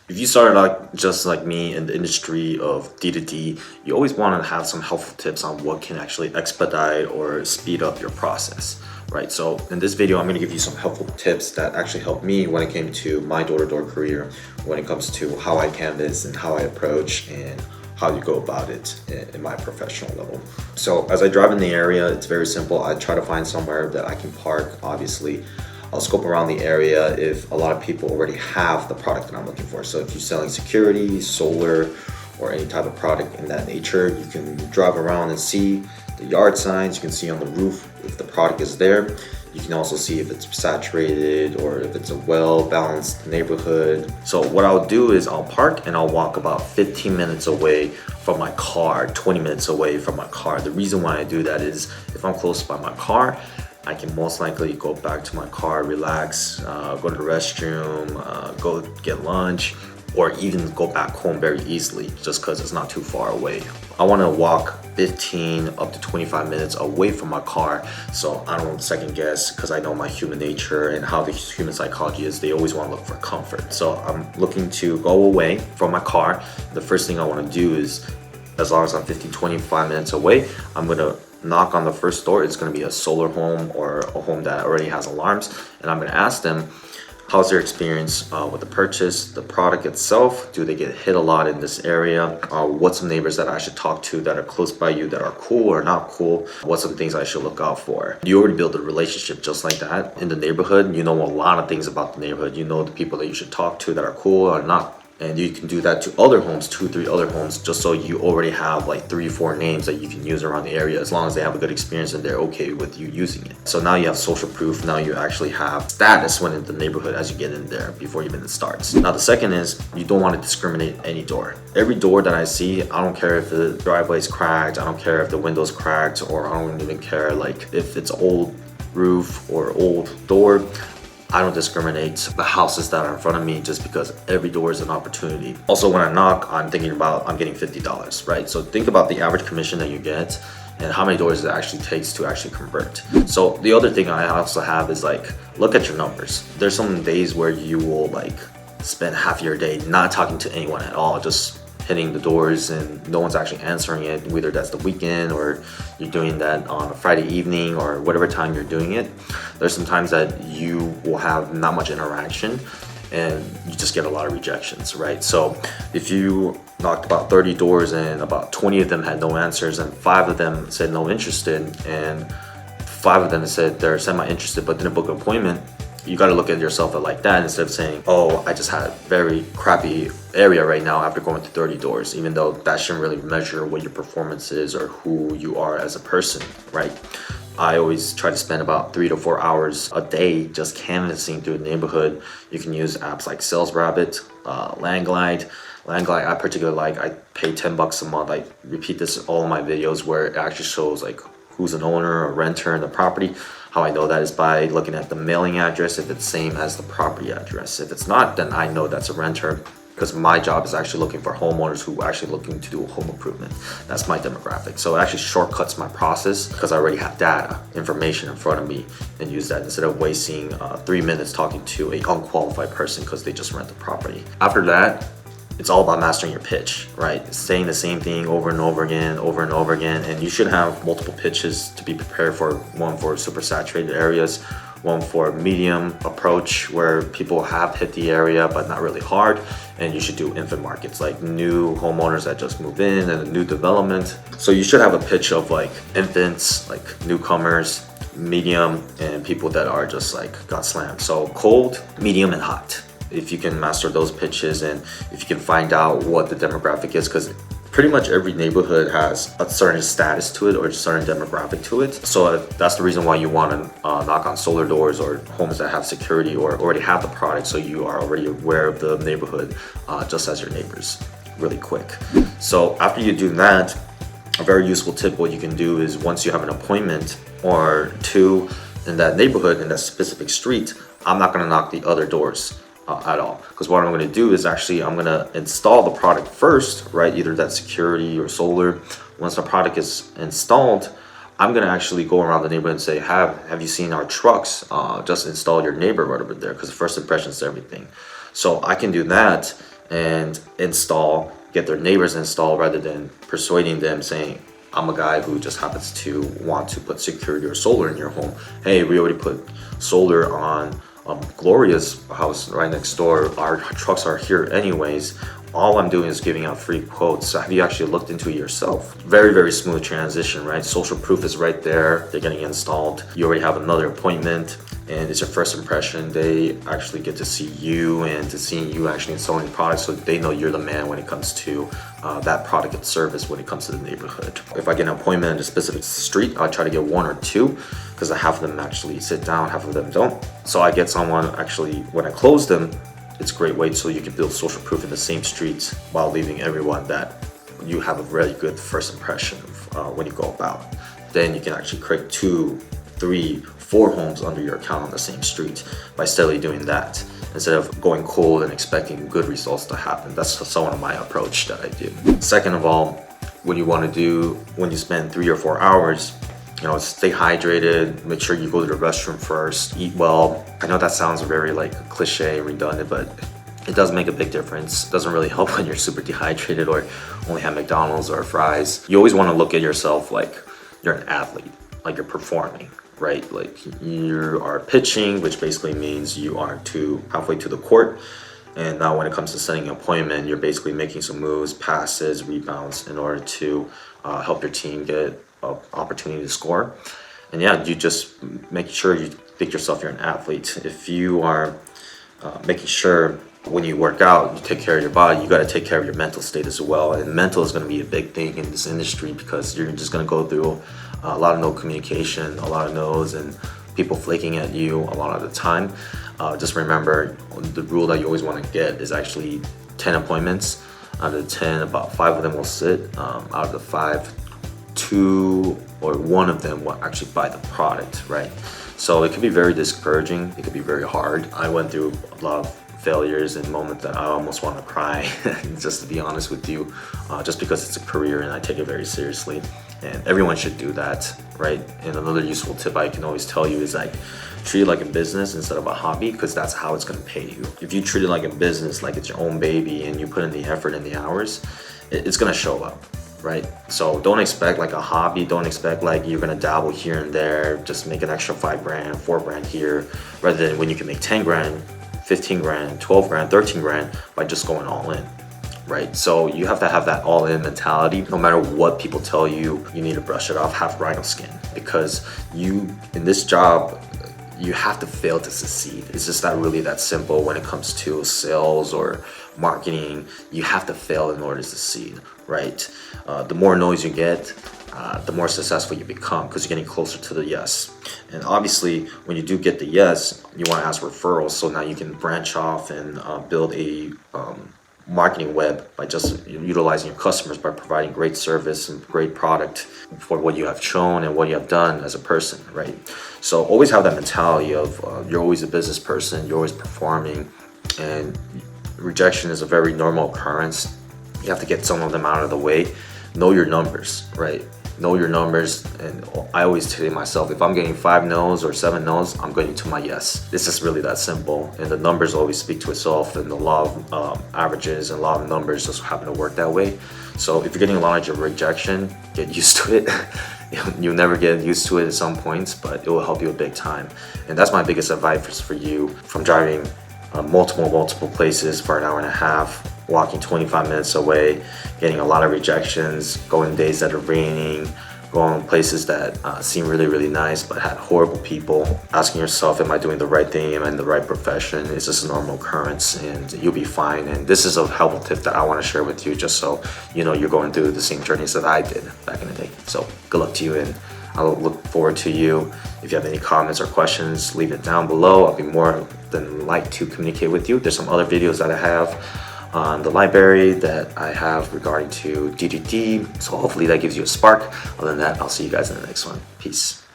If you started out just like me in the industry of D2D, you always want to have some helpful tips on what can actually expedite or speed up your process, right? So in this video, I'm going to give you some helpful tips that actually helped me when it came to my door-to-door career, when it comes to how I canvas and how I approach and how you go about it in my professional level. So as I drive in the area, it's very simple. I try to find somewhere that I can park, obviously. I'll scope around the area if a lot of people already have the product that I'm looking for. So if you're selling security, solar, or any type of product in that nature, you can drive around and see the yard signs. You can see on the roof if the product is there. You can also see if it's saturated or if it's a well-balanced neighborhood. So what I'll do is I'll park and I'll walk about 15 minutes away from my car, 20 minutes away from my car. The reason why I do that is if I'm close by my car, I can most likely go back to my car, relax, go to the restroom, go get lunch, or even go back home very easily just because it's not too far away. I want to walk 15 up to 25 minutes away from my car so I don't second guess, because I know my human nature and how the human psychology is. They always want to look for comfort. So I'm looking to go away from my car. The first thing I want to do is, as long as I'm 15, 25 minutes away, I'm going to knock on the first door. It's going to be a solar home or a home that already has alarms, and I'm going to ask them how's their experience with the purchase, the product itself. Do they get hit a lot in this area? What's some neighbors that I should talk to that are close by you that are cool or not cool? What's some things I should look out for? You already build a relationship just like that in the neighborhood. You know a lot of things about the neighborhood. You know the people that you should talk to that are cool or not. And you can do that to other homes, 2-3 other homes, just so you already have like 3-4 names that you can use around the area, as long as they have a good experience and they're okay with you using it. So now you have social proof. Now you actually have status when in the neighborhood as you get in there before even it starts. Now the second is you don't want to discriminate any door. Every door that I see, I don't care if the driveway's cracked, I don't care if the window's cracked, or I don't even care like if it's old roof or old door. I don't discriminate the houses that are in front of me just because every door is an opportunity. Also, when I knock, I'm thinking about I'm getting $50, right? So think about the average commission that you get and how many doors it actually takes to actually convert. So the other thing I also have is like, look at your numbers. There's some days where you will like spend half your day not talking to anyone at all, just hitting the doors and no one's actually answering it, whether that's the weekend or you're doing that on a Friday evening or whatever time you're doing it. There's some times that you will have not much interaction and you just get a lot of rejections, right? So if you knocked about 30 doors and about 20 of them had no answers and 5 of them said no interested and 5 of them said they're semi-interested but didn't book an appointment, you got to look at yourself like that instead of saying, oh, I just had a very crappy area right now after going to 30 doors, even though that shouldn't really measure what your performance is or who you are as a person, right? I always try to spend about 3 to 4 hours a day just canvassing through the neighborhood. You can use apps like Sales Rabbit, Landglide. Landglide I particularly like. I pay $10 a month. I repeat this in all of my videos where it actually shows like who's an owner or renter in the property. How I know that is by looking at the mailing address, if it's same as the property address. If it's not, then I know that's a renter, because my job is actually looking for homeowners who are actually looking to do a home improvement. That's my demographic. So it actually shortcuts my process because I already have data, information in front of me, and use that instead of wasting 3 minutes talking to a unqualified person because they just rent the property. After that, it's all about mastering your pitch, right? Saying the same thing over and over again, and you should have multiple pitches to be prepared for. One for super saturated areas, one for medium approach where people have hit the area but not really hard, and you should do infant markets like new homeowners that just move in and a new development. So you should have a pitch of like infants, like newcomers, medium, and people that are just like got slammed. So cold, medium, and hot. If you can master those pitches and if you can find out what the demographic is, because pretty much every neighborhood has a certain status to it or a certain demographic to it. So that's the reason why you want to knock on solar doors or homes that have security or already have the product, so you are already aware of the neighborhood just as your neighbors really quick. So after you do that, a very useful tip what you can do is once you have an appointment or two in that neighborhood, in that specific street, I'm not going to knock the other doors at all, because what I'm going to do is actually I'm going to install the product first, right? Either that security or solar. Once the product is installed, I'm going to actually go around the neighborhood and say, have you seen our trucks? Just install your neighbor right over there, because first impression is everything. So I can do that and install, get their neighbors install, rather than persuading them saying, I'm a guy who just happens to want to put security or solar in your home. Hey, we already put solar on Gloria's house right next door. Our trucks are here anyways. All I'm doing is giving out free quotes. So have you actually looked into it yourself? Very, very smooth transition, right? Social proof is right there. They're getting installed. You already have another appointment, and it's your first impression. They actually get to see you and to seeing you actually installing products, so they know you're the man when it comes to that product and service when it comes to the neighborhood. If I get an appointment in a specific street, I try to get 1 or 2, because half of them actually sit down, half of them don't. So I get someone actually, when I close them, it's a great way so you can build social proof in the same streets while leaving everyone that you have a really good first impression of when you go about. Then you can actually create 2, 3, 4 homes under your account on the same street by steadily doing that, instead of going cold and expecting good results to happen. That's somewhat of my approach that I do. Second of all, what you want to do when you spend 3 or 4 hours, stay hydrated, make sure you go to the restroom first, eat well. I know that sounds very like cliche, redundant, but it does make a big difference. It doesn't really help when you're super dehydrated or only have McDonald's or fries. You always want to look at yourself like you're an athlete, like you're performing, right? Like you are pitching, which basically means you are halfway to the court. And now when it comes to setting an appointment, you're basically making some moves, passes, rebounds in order to help your team get an opportunity to score. And yeah, you just make sure you think yourself you're an athlete. If you are making sure when you work out, you take care of your body, you got to take care of your mental state as well. And mental is going to be a big thing in this industry, because you're just going to go through a lot of no communication, a lot of no's, and people flaking at you a lot of the time. Just remember, the rule that you always want to get is actually 10 appointments. Out of the 10, about 5 of them will sit. Out of the 5, 2 or 1 of them will actually buy the product, right? So it can be very discouraging. It can be very hard. I went through a lot of failures and moments that I almost want to cry, just to be honest with you, just because it's a career and I take it very seriously. And everyone should do that, right? And another useful tip I can always tell you is like, treat it like a business instead of a hobby, because that's how it's going to pay you. If you treat it like a business, like it's your own baby, and you put in the effort and the hours, it's going to show up, right? So don't expect like a hobby. Don't expect like you're going to dabble here and there, just make an extra 5 grand, 4 grand here, rather than when you can make 10 grand, 15 grand, 12 grand, 13 grand by just going all in. Right? So you have to have that all-in mentality. No matter what people tell you, you need to brush it off, have rhino skin, because you, in this job, you have to fail to succeed. It's just not really that simple when it comes to sales or marketing. You have to fail in order to succeed, right? The more no's you get, the more successful you become, because you're getting closer to the yes. And obviously, when you do get the yes, you want to ask referrals, so now you can branch off and build a marketing web by just utilizing your customers, by providing great service and great product for what you have shown and what you have done as a person, right? So always have that mentality of you're always a business person, you're always performing, and rejection is a very normal occurrence. You have to get some of them out of the way. Know your numbers, right? Know your numbers. And I always tell myself, if I'm getting 5 no's or 7 no's, I'm going to my yes. It's just really that simple. And the numbers always speak to itself, and the law of averages and law of numbers just happen to work that way. So if you're getting a lot of rejection, get used to it. You'll never get used to it at some points, but it will help you a big time. And that's my biggest advice for you, from driving multiple places for an hour and a half, walking 25 minutes away, getting a lot of rejections, going days that are raining, going places that seem really nice but had horrible people, asking yourself, am I doing the right thing? Am I in the right profession? Is this a normal occurrence? And you'll be fine. And this is a helpful tip that I want to share with you, just so you know you're going through the same journeys that I did back in the day. So good luck to you, and I'll look forward to you. If you have any comments or questions, leave it down below. I'll be more than like to communicate with you. There's some other videos that I have on the library that I have regarding to DDD. So hopefully that gives you a spark. Other than that, I'll see you guys in the next one. Peace.